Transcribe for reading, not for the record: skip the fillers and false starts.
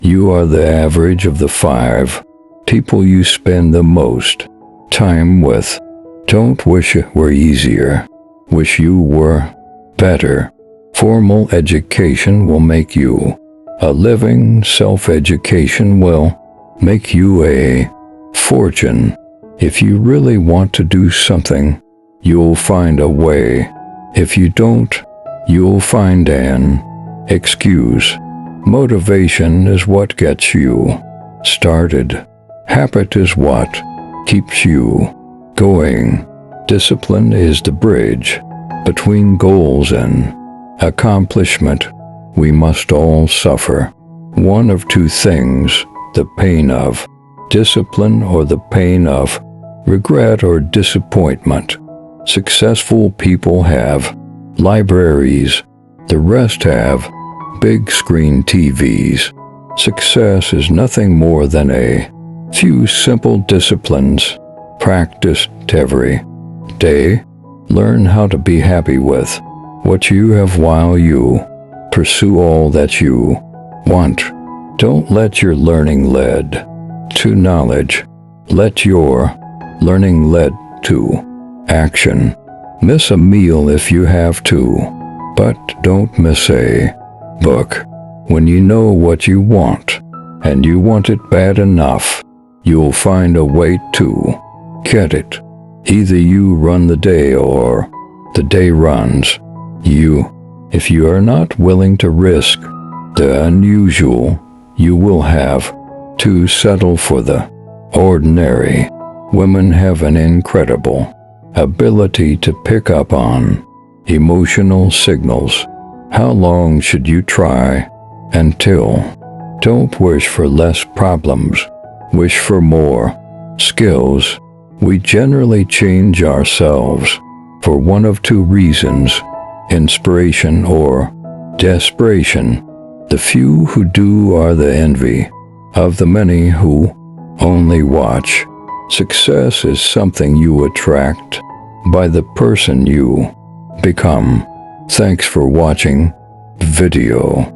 You are the average of the 5 people you spend the most time with. Don't wish it were easier. Wish you were better. Formal education will make you a living. Self-education will make you a fortune. If you really want to do something, you'll find a way. If you don't, you'll find an excuse. Motivation is what gets you started. Habit is what keeps you going. Discipline is the bridge between goals and accomplishment. We must all suffer one of 2 things: the pain of discipline or the pain of regret or disappointment. Successful people have libraries. The rest have big screen TVs. Success is nothing more than a few simple disciplines practiced every day. Learn how to be happy with what you have while you pursue all that you want. Don't let your learning lead to knowledge. Let your learning lead to action. Miss a meal if you have to, but don't miss a book. When you know what you want, and you want it bad enough, you'll find a way to get it. Either you run the day or the day runs you. If you are not willing to risk the unusual, you will have to settle for the ordinary. Women have an incredible ability to pick up on emotional signals. How long should you try until? Don't wish for less problems. Wish for more skills. We generally change ourselves for one of 2 reasons: inspiration or desperation. The few who do are the envy of the many who only watch. Success is something you attract by the person you become. Thanks for watching the video.